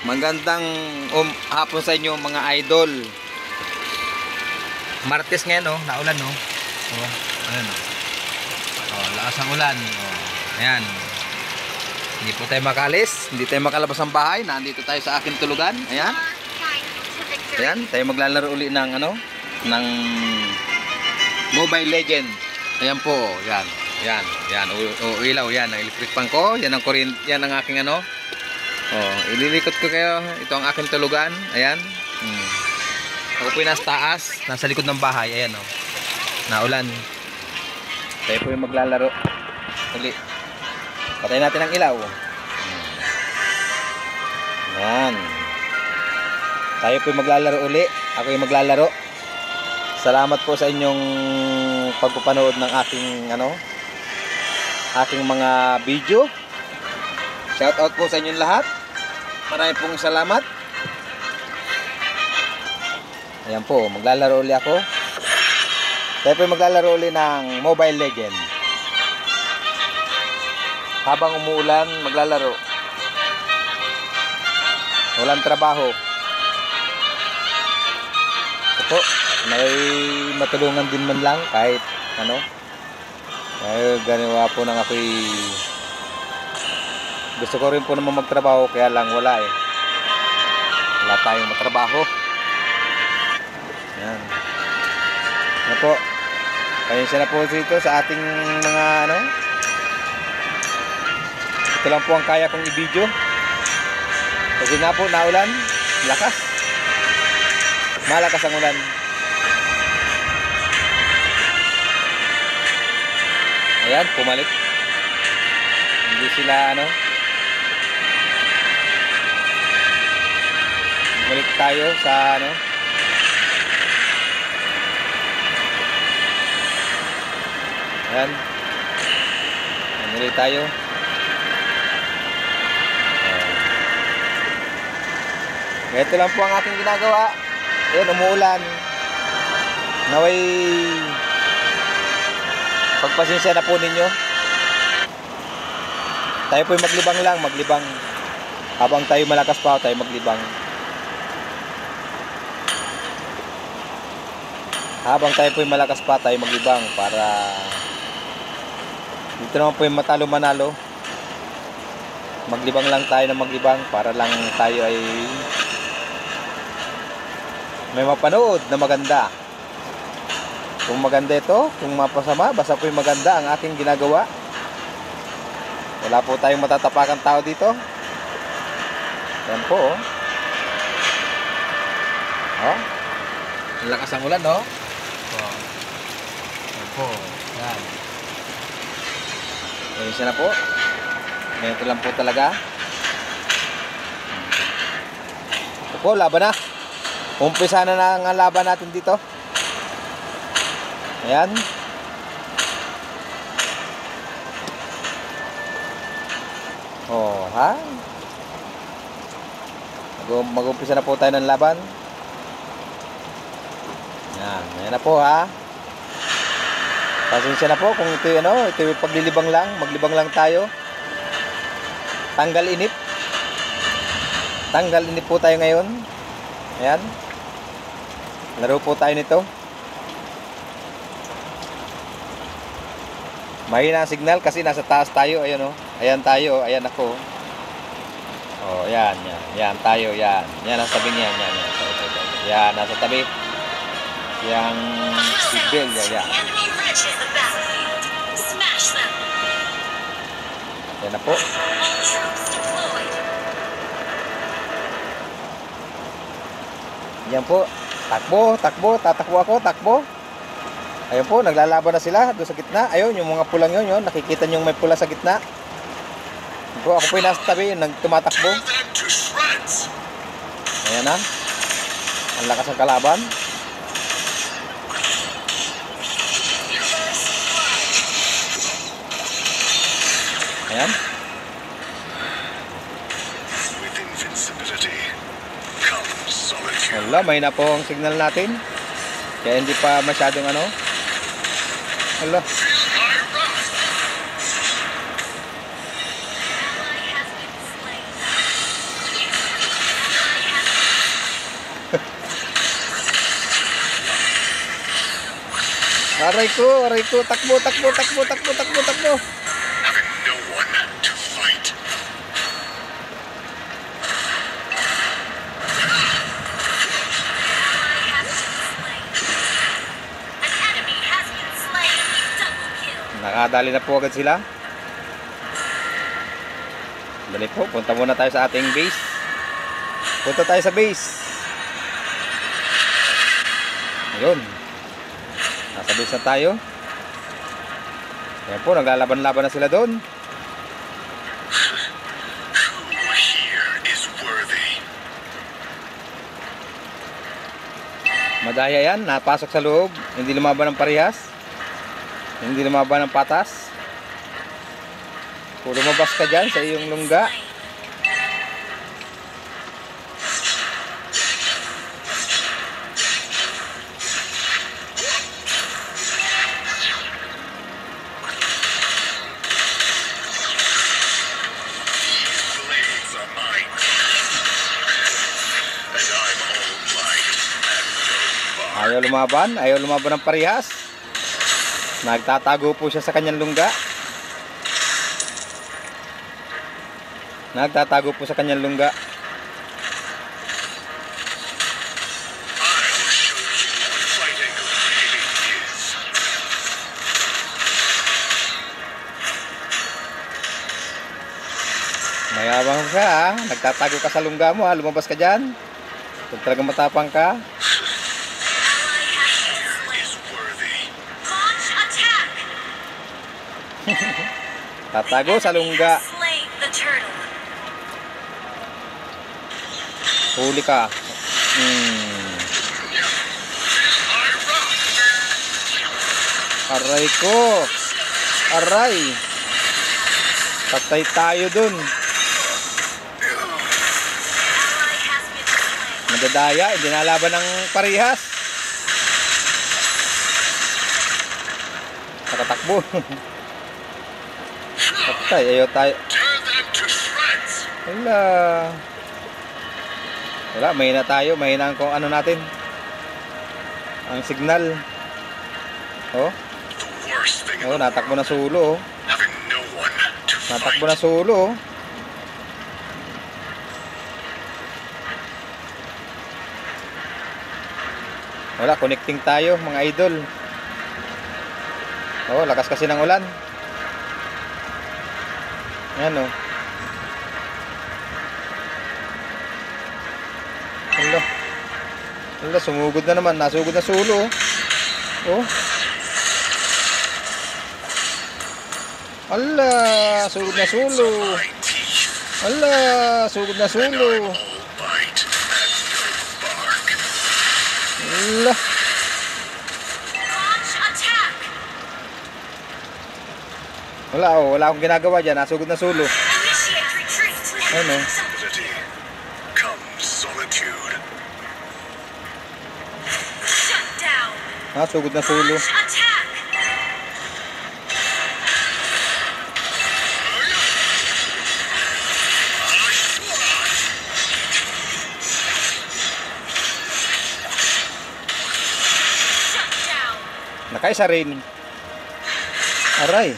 Magandang hapon sa inyo mga idol. Martes ngayon, oh, naulan, no. Oh, ayan, oh. Oh, lakas ang ulan. Oh, ayan. Hindi po tayo makalis, hindi tayo makalabas ng bahay. Nandito tayo sa aking tulugan. Ayan. Ayan, tayo maglalaro uli ng ano, ng Mobile Legend. Ayan po, yan. Yan, yan, ilaw yan, ang electric fan ko. Yan ang current, yan ang aking ano. Oh, ililikot ko kayo. Ito ang aking tulugan. Ayan. Ako po yung nasa taas, nasa likod ng bahay. Ayan, oh. Naulan. Tayo po yung maglalaro uli. Patayin natin ang ilaw. Ayan. Tayo po yung maglalaro uli. Ako yung maglalaro. Salamat po sa inyong pagpapanood ng aking ano, aking mga video. Shout out po sa inyong lahat. Maraming pong salamat. Ayan po, maglalaro uli ako. Tayo po maglalaro uli ng Mobile Legend. Habang umuulan, maglalaro. Walang trabaho. Ito po, may matulungan din man lang kahit ano. Ganawa po nang ako'y gusto ko rin po naman magtrabaho, kaya lang wala eh. Wala tayong matrabaho. Yan. Yan po. Pasensya na po dito sa ating mga ano. Ito lang po ang kaya kong i-video. Kasi nga po naulan, lakas. Malakas ang ulan. Ayan, pumalik. Hindi sila ano. Balik tayo sa ano. Ayan. Balik tayo. Ito lang po ang aking ginagawa. Ayan, umuulan. Naway pagpasensya na po ninyo. Tayo po maglibang lang, maglibang. Habang tayo malakas pa, tayo maglibang. Habang tayo po malakas pa, tayo maglibang para dito naman po yung matalo manalo. Maglibang lang tayo na maglibang para lang tayo ay may mapanood na maganda. Kung maganda ito, kung mapasama, basta po yung maganda ang aking ginagawa. Wala po tayong matatapakan tao dito. Yan po, oh. Oh. Lakas ang ulan, no? Oh. Yan po. Yan. Ayun na po. Ito lang po talaga. Ito po, laban na. Umpisa na ang laban natin dito. Ayan. Oh, ha? Mag-umpisa na po tayo ng laban. Yan, ayan na po, ha. Pasensya na po kung ito ano, ito yung paglilibang lang, maglibang lang tayo. Tanggal inip. Tanggal inip po tayo ngayon. Ayan. Laro po tayo nito. Mahina ang signal kasi nasa taas tayo. Ayan, oh. Ayan tayo, ayan ako. Oh, ayan, yan. Yan tayo, yan. Yan nasa tabi niyan, yan, yan. Yan, nasa tabi. Yang sibil, yan. Yan na po. Yan po. Takbo, takbo, tatakbo ako, takbo. Ayun po, naglalaban na sila doon sa gitna. Ayun, yung mga pulang yun, yun. Nakikita nyo may pula sa gitna. Bro, ako po yung nasa tabi, nagtumatakbo. Ayan na. Ang lakas ng kalaban. Ayan. Wala, may na po ang signal natin. Kaya hindi pa masyadong ano. Wala. Aray ko, aray ko. Takbo, takbo, takbo, takbo, takbo, takbo. Having no one to fight. Nakadali na po agad sila. Dali po, punta muna tayo sa ating base. Punta tayo sa base. Ayun. Nasa base na tayo. Ayan po, naglalaban-laban na sila doon. Who here is worthy? Madaya yan, napasok sa loob. Hindi lumaban ng parehas. Hindi lumaban ng patas. Kung lumabas ka dyan sa iyong lungga, Blades are mine. And I'm all might and no bar. ayaw lumaban ng parehas. Nagtatago po siya sa kanyang lungga. Nagtatago po sa kanyang lungga. I'll show you what fighting really is. Mayabang ka ha. Nagtatago ka sa lungga mo ha. Lumabas ka dyan. Kung talagang matapang ka. Is worthy. Launch attack! Tatago sa lungga. Slay the turtle. Huli ka. Aray ko. Aray. Patay tayo dun. Ally has been slain. Madadaya. Hindi nalaban ng parehas. Nakatakbo. Patay. Ayaw tayo. Tear them to shreds. Wala. Wala. Mahina tayo. Mahina ang kung ano natin. Ang signal. Oh. The worst thing in Oh, the natakbo na world. sulo. Oh. Having no one to Natakbo fight. na sulo. Oh. Wala, connecting tayo mga idol. Oh, lakas kasi ng ulan. Ayan oh. Hala. Hala, sumugod na naman. Nasugod na sulo. Oh. Hala, sugod na sulo. My teeth. Hala, sugod na And sulo. I'm all bite and no bark. Hala. Launch attack! Wala oh, wala akong ginagawa dyan. Nasugod na sulo. Initiate retreat! Ano? Stability. Come solitude. Shut down! Nasugod na sulo. Launch attack! Shut down! Nakaisa rin. Aray.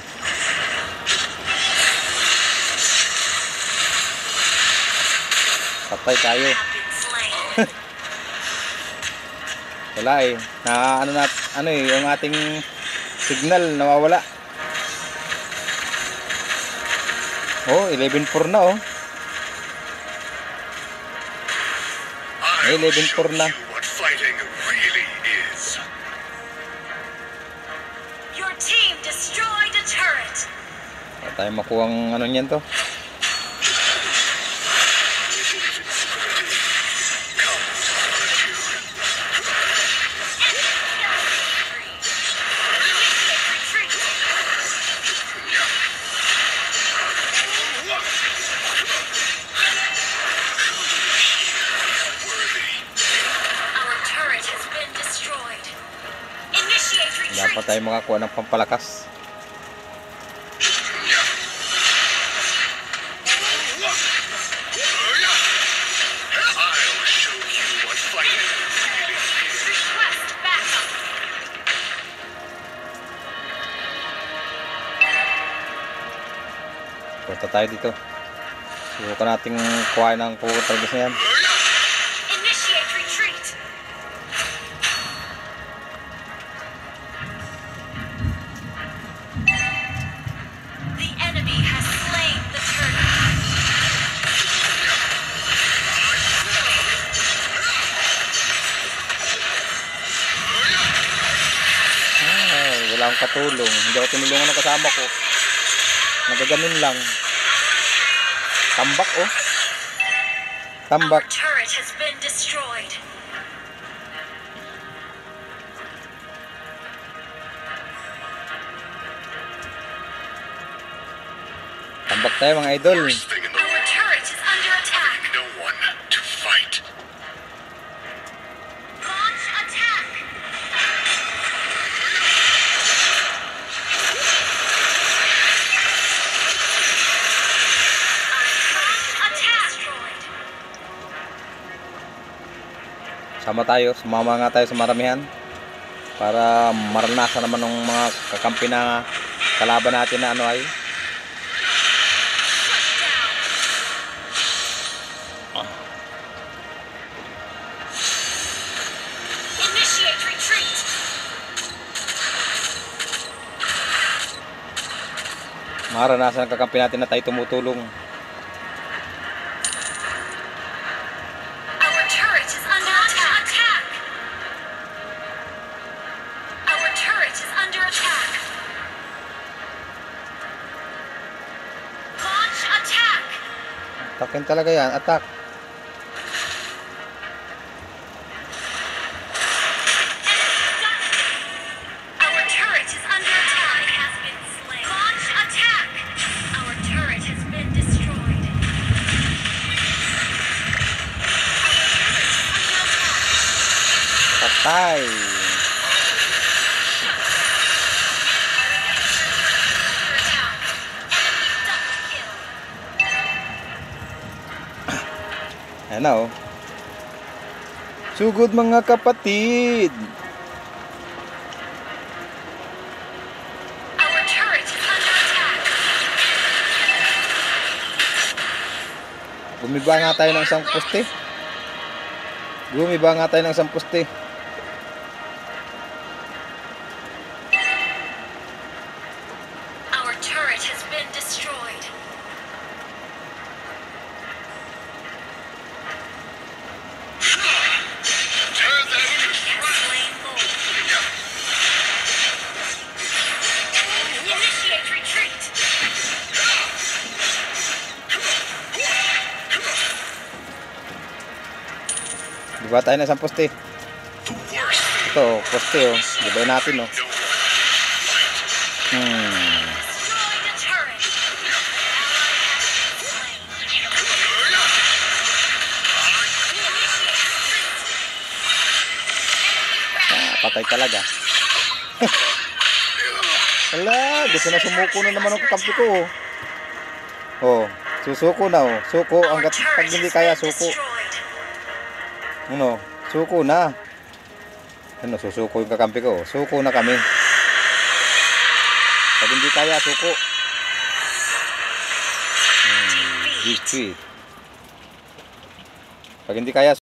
Patay tayo. Have been slain. Wala eh. Ano eh, yung ating signal nawawala. Oh, 11-4 na oh. I'll 11-4 show na. you what fighting really is. Your team destroyed a turret. Wala tayong makuha ang ano niyan to. Come solitude. Retreat! Worthy. Our turret has been destroyed. Initiate retreat! Dapat tayo makakuha ng pampalakas. I'll show you what fighting really is. Request backup! Punta tayo dito. Subukan nating kuhain ng pupunta na yan. Initiate retreat. The enemy has slain the turret. Wala akong katulong. Hindi ako tinulungan ng kasama ko. Nagagamin lang. Tambak oh. Our Tambak. turret has been destroyed. Tambak tayo mga idol. Worst thing in the Our world. turret is under attack. No one to fight. Launch attack. Attack. Destroyed. Sama tayo. Sumama nga tayo sa maramihan. Para maranasan naman ng mga kakampi na kalaban natin na ano ay. Initiate retreat. Maranasan ng kakampi natin na tayo tumutulong. Our turret is under attack. Our turret is under attack. Launch attack. Atakin talaga yan. Attack. Our turret is under attack. Has been slain. Launch attack. Our turret has been destroyed. Patay. Ayan na oh. Sugod mga kapatid. Our turret is under attack. Gumiba nga tayo ng isang poste. Gumiba nga tayo ng isang poste. Our turret has been destroyed. Tear them to shreds. Slain Lord. Initiate retreat. Diba tayo ng isang poste? The worst thing. Ito oh, poste oh. Diba natin oh. No one to fight. Destroy the turret. Ally has been slain. Patay talaga. Wala, gusto na sumuko na naman ang kakampi ko oh. Oh, susuko na oh. Suko, Our hanggat pag turret hindi has kaya been suko. destroyed. Ano, suko na. Ano, susuko yung kakampi ko. Suko na kami. Pag hindi kaya, suko. Defeat. Pag hindi kaya,